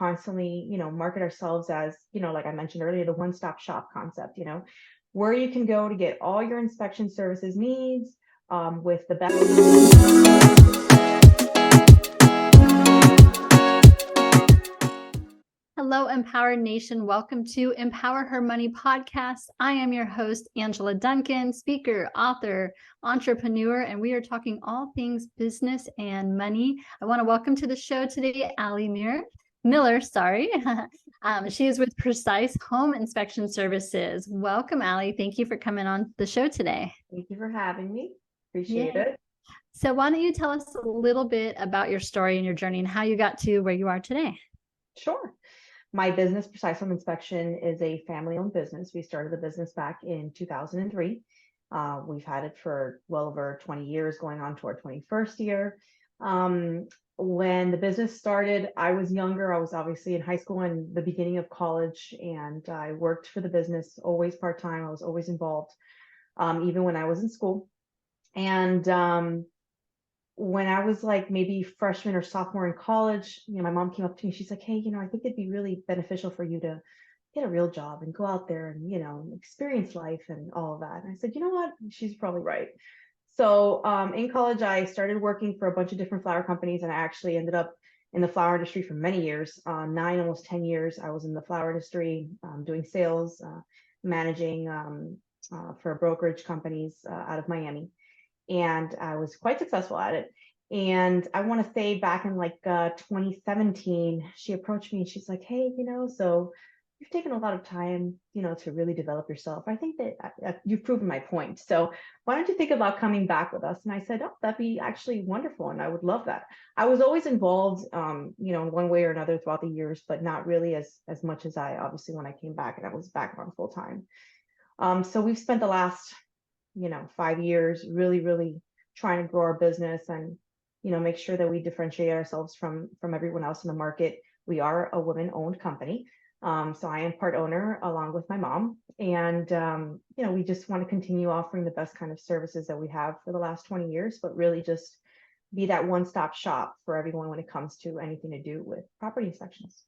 constantly, market ourselves as, like I mentioned earlier, the one-stop shop concept, where you can go to get all your inspection services needs with the best. Hello, Empower Nation. Welcome to Empower Her Money podcast. I am your host, Angela Duncan, speaker, author, entrepreneur, and we are talking all things business and money. I want to welcome to the show today, Allie Miller. She is with Precise Home Inspection Services. Welcome, Allie. Thank you for coming on the show today. Thank you for having me. Appreciate it. So why don't you tell us a little bit about your story and your journey and how you got to where you are today? Sure. My business, Precise Home Inspection, is a family-owned business. We started the business back in 2003. We've had it for well over 20 years, going on to our 21st year. When the business started, I was younger. I was obviously in high school and the beginning of college, and I worked for the business, always part-time. I was always involved, even when I was in school. And when I was like maybe freshman or sophomore in college, my mom came up to me. She's like, hey, I think it'd be really beneficial for you to get a real job and go out there and, experience life and all of that. And I said, you know what? She's probably right. So in college, I started working for a bunch of different flower companies, and I actually ended up in the flower industry for many years, 9, almost 10 years. I was in the flower industry, doing sales, managing for brokerage companies out of Miami. And I was quite successful at it. And I want to say back in like 2017, she approached me and she's like, hey, so you've taken a lot of time, to really develop yourself. I think that you've proven my point. So why don't you think about coming back with us? And I said, oh, that'd be actually wonderful. And I would love that. I was always involved, in one way or another throughout the years, but not really as much as I obviously when I came back and I was back on full time. So we've spent the last 5 years really trying to grow our business and make sure that we differentiate ourselves from everyone else in the market. We are a women-owned company, so I am part owner along with my mom, and we just want to continue offering the best kind of services that we have for the last 20 years, but really just be that one-stop shop for everyone when it comes to anything to do with property inspections.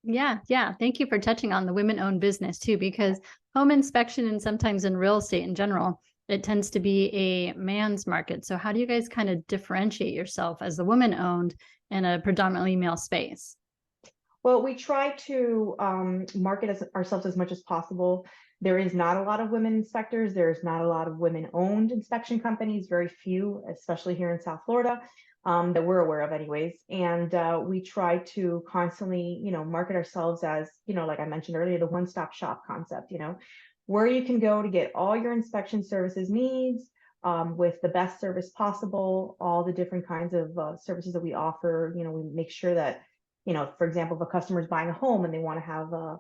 Yeah. Thank you for touching on the women-owned business too, because home inspection and sometimes in real estate in general, it tends to be a man's market. So how do you guys kind of differentiate yourself as the woman-owned in a predominantly male space? Well, we try to market ourselves as much as possible. There is not a lot of women inspectors. There's not a lot of women-owned inspection companies, very few, especially here in South Florida, that we're aware of anyways. And we try to constantly, market ourselves as, like I mentioned earlier, the one-stop shop concept, where you can go to get all your inspection services needs with the best service possible, all the different kinds of services that we offer. We make sure that, for example, if a customer is buying a home and they want to have a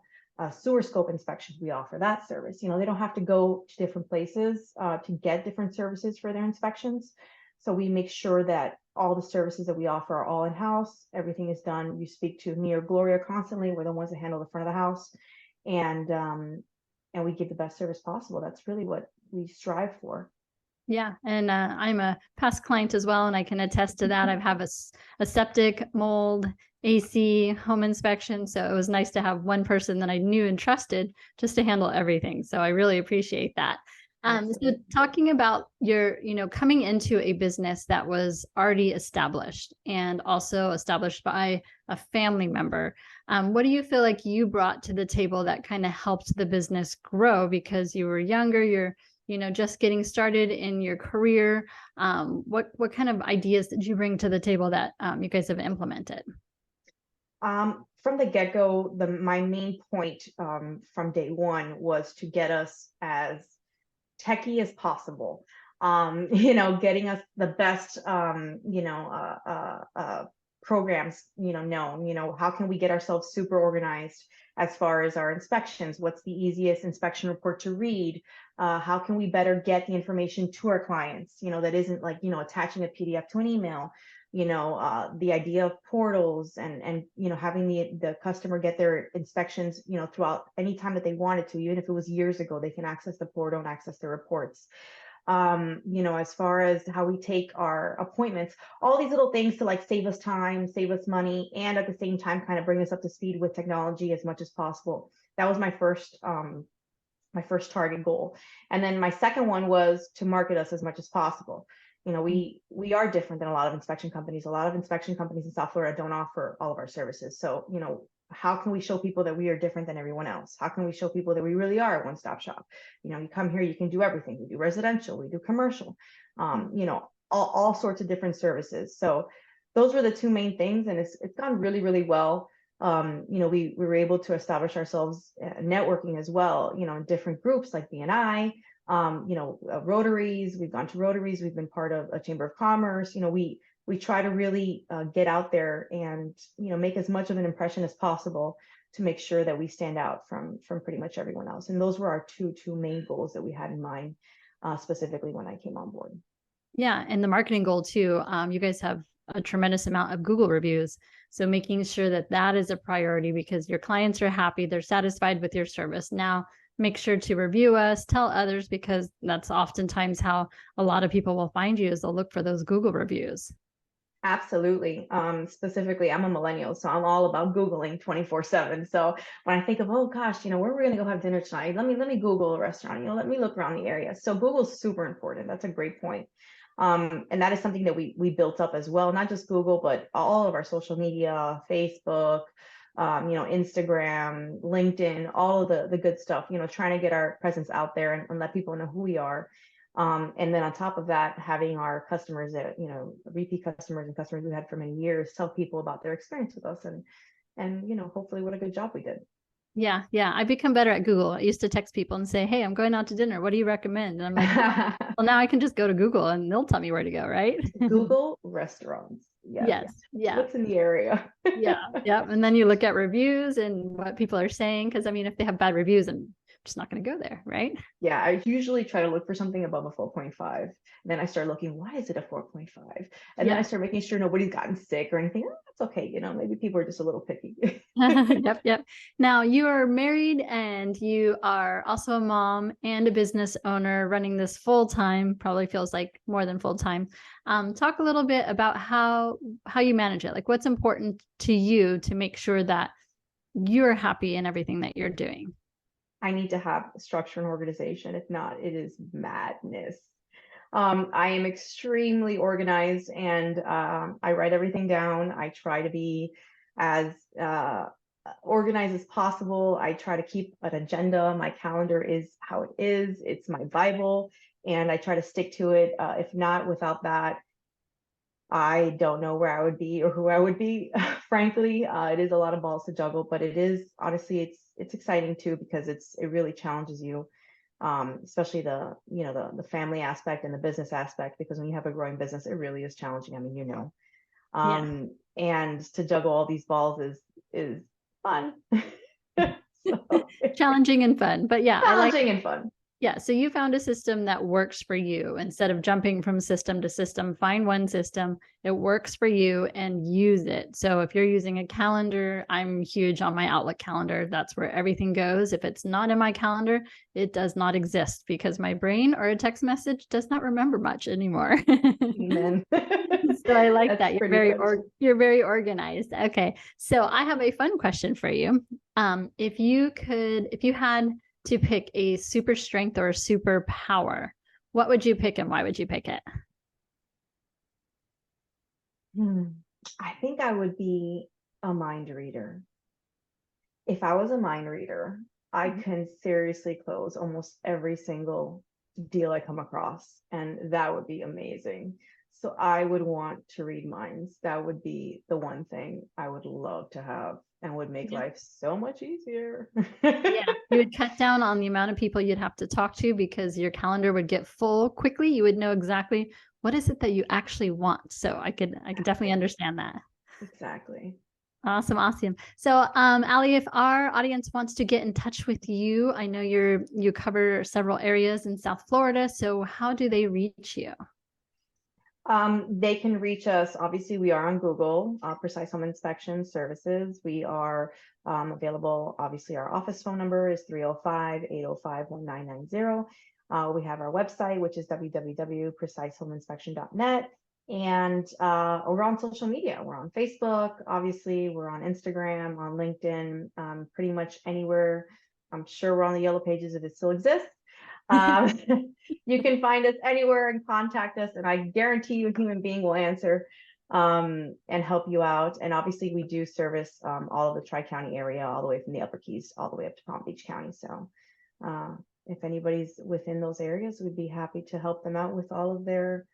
sewer scope inspection, we offer that service. They don't have to go to different places to get different services for their inspections. So we make sure that all the services that we offer are all in-house. Everything is done. You speak to me or Gloria constantly. We're the ones that handle the front of the house. And we give the best service possible. That's really what we strive for. Yeah. And I'm a past client as well, and I can attest to that. I have a septic, mold, AC, home inspection. So it was nice to have one person that I knew and trusted just to handle everything. So I really appreciate that. So talking about your, coming into a business that was already established and also established by a family member, what do you feel like you brought to the table that kind of helped the business grow because you were younger, you're, just getting started in your career? What kind of ideas did you bring to the table that you guys have implemented? From the get-go, my main point from day one was to get us as techie as possible. Getting us the best, programs, known, how can we get ourselves super organized as far as our inspections? What's the easiest inspection report to read? How can we better get the information to our clients, that isn't like, attaching a PDF to an email, the idea of portals and having the customer get their inspections, throughout any time that they wanted to, even if it was years ago, they can access the portal and access the reports. as far as how we take our appointments, all these little things to like save us time, save us money, and at the same time kind of bring us up to speed with technology as much as possible. That was my first target goal. And then my second one was to market us as much as possible. We are different than a lot of inspection companies. A lot of inspection companies in South Florida don't offer all of our services. So, how can we show people that we are different than everyone else? How can we show people that we really are a one-stop shop? You come here, you can do everything. We do residential, we do commercial, all sorts of different services. So those were the two main things, and it's gone really, really well. We were able to establish ourselves networking as well, in different groups like BNI, Rotaries. We've gone to Rotaries. We've been part of a Chamber of Commerce. We try to really get out there and, make as much of an impression as possible to make sure that we stand out from pretty much everyone else. And those were our two main goals that we had in mind, specifically when I came on board. Yeah. And the marketing goal too, you guys have a tremendous amount of Google reviews. So making sure that that is a priority because your clients are happy, they're satisfied with your service. Now, make sure to review us, tell others, because that's oftentimes how a lot of people will find you is they'll look for those Google reviews. Absolutely. Specifically, I'm a millennial, so I'm all about Googling 24/7. So when I think of, oh gosh, where we're going to go have dinner tonight, let me Google a restaurant, let me look around the area. So Google's super important. That's a great point. And that is something that we built up as well, not just Google, but all of our social media, Facebook, Instagram, LinkedIn, all of the good stuff, trying to get our presence out there and let people know who we are. And then on top of that, having our customers that, repeat customers and customers we had for many years, tell people about their experience with us and hopefully what a good job we did. Yeah. Yeah. I've become better at Google. I used to text people and say, hey, I'm going out to dinner. What do you recommend? And I'm like, well, now I can just go to Google and they'll tell me where to go, right? Google restaurants. Yes. Yeah. What's in the area? Yeah. Yeah. And then you look at reviews and what people are saying. Cause I mean, if they have bad reviews, I'm just not going to go there. Right. Yeah. I usually try to look for something above a 4.5. And then I start looking, why is it a 4.5? And then I start making sure nobody's gotten sick or anything. Oh, that's okay. Maybe people are just a little picky. Yep. Yep. Now you are married and you are also a mom and a business owner running this full time, probably feels like more than full time. Talk a little bit about how you manage it. Like what's important to you to make sure that you're happy in everything that you're doing. I need to have structure and organization. If not, it is madness. I am extremely organized and I write everything down. I try to be as organized as possible. I try to keep an agenda. My calendar is how it is. It's my Bible, and I try to stick to it. If not, without that, I don't know where I would be or who I would be. Frankly, it is a lot of balls to juggle, but it is honestly, it's exciting too because it really challenges you, especially the family aspect and the business aspect. Because when you have a growing business, it really is challenging. I mean, and to juggle all these balls is fun. Challenging and fun, but yeah, challenging and fun. Yeah. So you found a system that works for you instead of jumping from system to system. Find one system, it works for you and use it. So if you're using a calendar, I'm huge on my Outlook calendar. That's where everything goes. If it's not in my calendar, it does not exist because my brain or a text message does not remember much anymore. Amen. So I like that. You're very organized. Okay. So I have a fun question for you. If you had to pick a super strength or a super power, what would you pick and why would you pick it? I think I would be a mind reader. If I was a mind reader, I can seriously close almost every single deal I come across, and that would be amazing. So I would want to read minds. That would be the one thing I would love to have and would make life so much easier. Yeah, you would cut down on the amount of people you'd have to talk to because your calendar would get full quickly. You would know exactly what is it that you actually want. So I could definitely understand that. Exactly. Awesome. So, Ali, if our audience wants to get in touch with you, I know you cover several areas in South Florida. So how do they reach you? They can reach us. Obviously, we are on Google, Precise Home Inspection Services. We are available. Obviously, our office phone number is 305-805-1990. We have our website, which is www.precisehomeinspection.net. And we're on social media. We're on Facebook, obviously. We're on Instagram, on LinkedIn, pretty much anywhere. I'm sure we're on the Yellow Pages if it still exists. You can find us anywhere and contact us, and I guarantee you a human being will answer and help you out. And obviously we do service all of the Tri-County area, all the way from the Upper Keys all the way up to Palm Beach County. So if anybody's within those areas, we'd be happy to help them out with all of their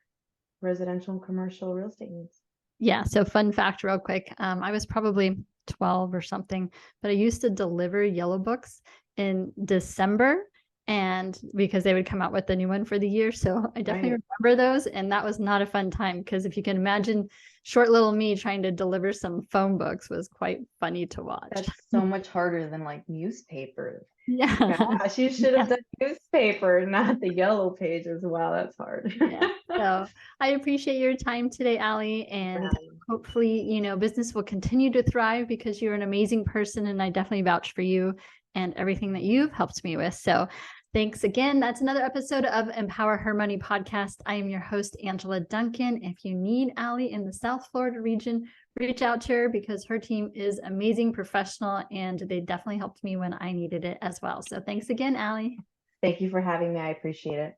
residential and commercial real estate needs. Yeah. So fun fact real quick. I was probably 12 or something, but I used to deliver yellow books in December, and because they would come out with the new one for the year. So I definitely remember those. And that was not a fun time, because if you can imagine, short little me trying to deliver some phone books was quite funny to watch. That's so much harder than like newspapers. Yeah. Gosh, you should have done newspaper, not the Yellow Pages. Wow, that's hard. Yeah. So I appreciate your time today, Allie, and hopefully, business will continue to thrive, because you're an amazing person, and I definitely vouch for you and everything that you've helped me with. So thanks again. That's another episode of Empower Her Money podcast. I am your host, Angela Duncan. If you need Allie in the South Florida region, reach out to her, because her team is amazing, professional, and they definitely helped me when I needed it as well. So thanks again, Allie. Thank you for having me. I appreciate it.